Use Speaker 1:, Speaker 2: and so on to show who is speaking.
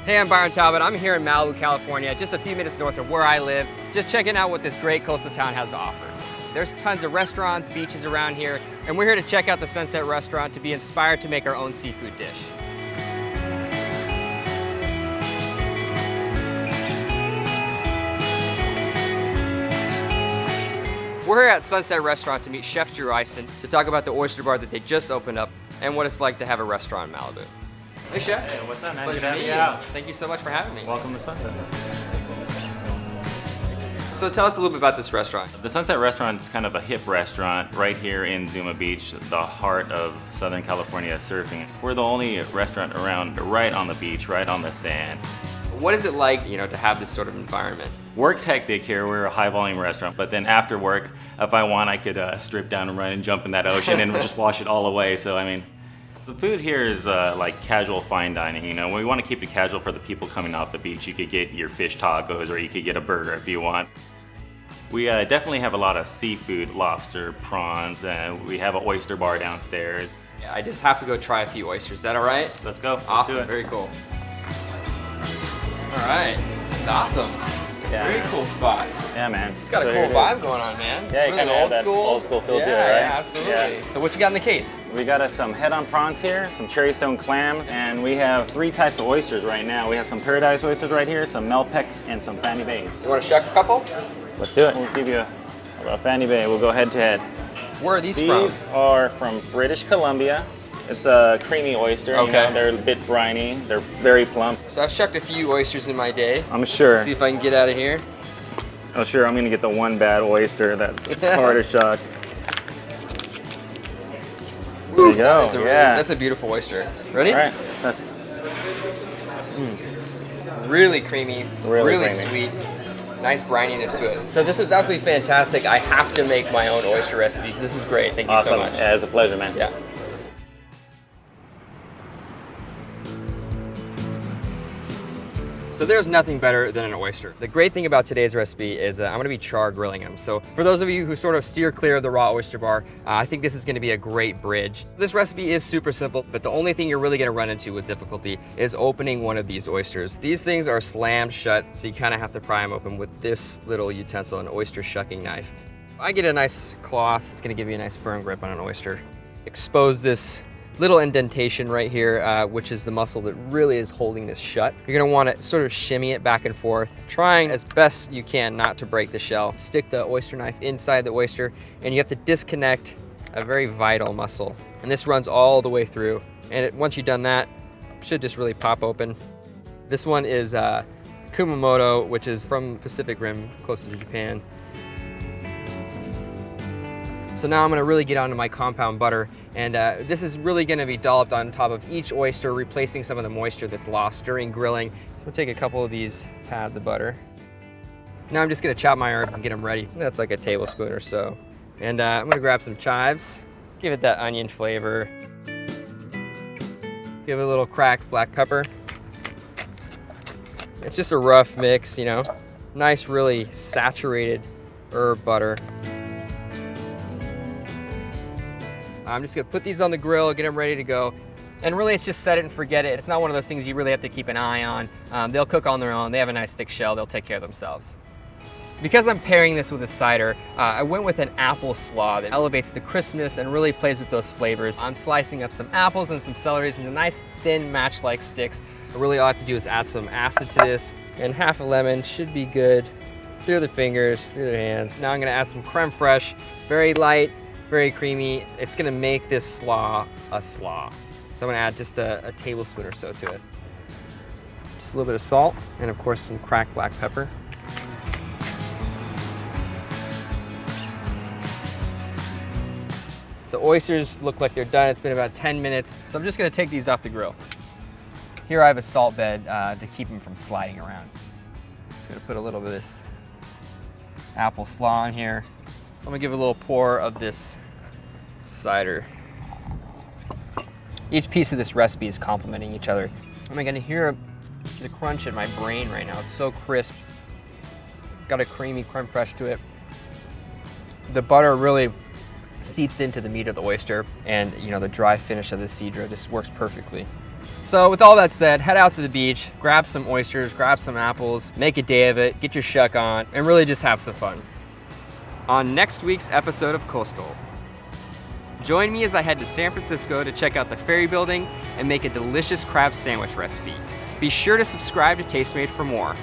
Speaker 1: Hey, I'm Byron Talbot. I'm here in Malibu, California, just a few minutes north of where I live, just checking out what this great coastal town has to offer. There's tons of restaurants, beaches around here, and we're here to check out the Sunset Restaurant to be inspired to make our own seafood dish. We're here at Sunset Restaurant to meet Chef Julienne to talk about the oyster bar that they just opened up and what it's like to have a restaurant in Malibu. Hey, Chef.
Speaker 2: Hey, what's up, man?
Speaker 1: Pleasure
Speaker 2: Good to
Speaker 1: to meet
Speaker 2: have you out.
Speaker 1: Thank you so much for having me.
Speaker 2: Welcome to Sunset.
Speaker 1: So tell us a little bit about this restaurant.
Speaker 2: The Sunset Restaurant is kind of a hip restaurant right here in Zuma Beach, the heart of Southern California surfing. We're the only restaurant around right on the beach, right on the sand.
Speaker 1: What is it like, to have this sort of environment?
Speaker 2: Work's hectic here. We're a high volume restaurant, but then after work, if I want, I could strip down and run and jump in that ocean and just wash it all away. So, I mean, the food here is like casual fine dining. We want to keep it casual for the people coming off the beach. You could get your fish tacos or you could get a burger if you want. We definitely have a lot of seafood, lobster, prawns, and we have an oyster bar downstairs.
Speaker 1: Yeah, I just have to go try a few oysters. Is that all right?
Speaker 2: Let's go.
Speaker 1: Awesome,
Speaker 2: Let's do it.
Speaker 1: very cool. All right, it's awesome.
Speaker 2: Yeah.
Speaker 1: Very cool spot.
Speaker 2: Yeah, man.
Speaker 1: It's got a
Speaker 2: here
Speaker 1: cool
Speaker 2: it is.
Speaker 1: vibe going on, man.
Speaker 2: Yeah, you
Speaker 1: Really
Speaker 2: kind of have that
Speaker 1: school.
Speaker 2: old school feel to it, right?
Speaker 1: Yeah, absolutely.
Speaker 2: Yeah.
Speaker 1: So what you got in the case?
Speaker 2: We got us some head-on prawns here, some cherry stone clams, and we have 3 types of oysters right now. We have some paradise oysters right here, some Melpecs, and some Fanny Bays.
Speaker 1: You want to shuck a couple?
Speaker 2: Let's do it. We'll give you a Fanny Bay. We'll go head to head.
Speaker 1: Where are these
Speaker 2: These
Speaker 1: from?
Speaker 2: are from British Columbia. It's a creamy oyster.
Speaker 1: Okay.
Speaker 2: They're a bit briny. They're very plump.
Speaker 1: So I've shucked a few oysters in my day.
Speaker 2: I'm sure.
Speaker 1: See if I can get out of here.
Speaker 2: Oh, sure. I'm gonna get the one bad oyster that's hard to shuck. There you go.
Speaker 1: That's a beautiful oyster. Ready?
Speaker 2: All right. That's
Speaker 1: Really creamy,
Speaker 2: Really creamy.
Speaker 1: sweet. Nice brininess to it. So this was absolutely fantastic. I have to make my own oyster recipes. This is great. Thank you
Speaker 2: awesome.
Speaker 1: so much.
Speaker 2: Yeah, it's a pleasure, man.
Speaker 1: Yeah. So there's nothing better than an oyster. The great thing about today's recipe is I'm gonna be char grilling them. So for those of you who sort of steer clear of the raw oyster bar, I think this is gonna be a great bridge. This recipe is super simple, but the only thing you're really gonna run into with difficulty is opening one of these oysters. These things are slammed shut, so you kind of have to pry them open with this little utensil, an oyster shucking knife. I get a nice cloth. It's gonna give you a nice firm grip on an oyster. Expose this little indentation right here, which is the muscle that really is holding this shut. You're gonna wanna sort of shimmy it back and forth, trying as best you can not to break the shell. Stick the oyster knife inside the oyster, and you have to disconnect a very vital muscle. And this runs all the way through. And once you've done that, it should just really pop open. This one is Kumamoto, which is from Pacific Rim, closest to Japan. So now I'm gonna really get onto my compound butter, and this is really gonna be dolloped on top of each oyster, replacing some of the moisture that's lost during grilling. So we'll take a couple of these pads of butter. Now I'm just gonna chop my herbs and get them ready. That's like a tablespoon or so. And I'm gonna grab some chives, give it that onion flavor. Give it a little cracked black pepper. It's just a rough mix, Nice, really saturated herb butter. I'm just gonna put these on the grill, get them ready to go. And really it's just set it and forget it. It's not one of those things you really have to keep an eye on. They'll cook on their own. They have a nice thick shell. They'll take care of themselves. Because I'm pairing this with a cider, I went with an apple slaw that elevates the crispness and really plays with those flavors. I'm slicing up some apples and some celeries into nice thin match-like sticks. Really all I have to do is add some acid to this, and half a lemon should be good. Through the fingers, through the hands. Now I'm gonna add some creme fraiche. It's very light, very creamy. It's gonna make this slaw a slaw. So I'm gonna add just a tablespoon or so to it. Just a little bit of salt, and of course some cracked black pepper. The oysters look like they're done. It's been about 10 minutes. So I'm just gonna take these off the grill. Here I have a salt bed to keep them from sliding around. Just gonna put a little bit of this apple slaw in here. So I'm gonna give it a little pour of this cider. Each piece of this recipe is complementing each other. I'm gonna hear the crunch in my brain right now. It's so crisp. Got a creamy creme fraiche to it. The butter really seeps into the meat of the oyster, and the dry finish of the cidre just works perfectly. So with all that said, head out to the beach, grab some oysters, grab some apples, make a day of it, get your shuck on, and really just have some fun. On next week's episode of Coastal, join me as I head to San Francisco to check out the ferry building and make a delicious crab sandwich recipe. Be sure to subscribe to Tastemade for more.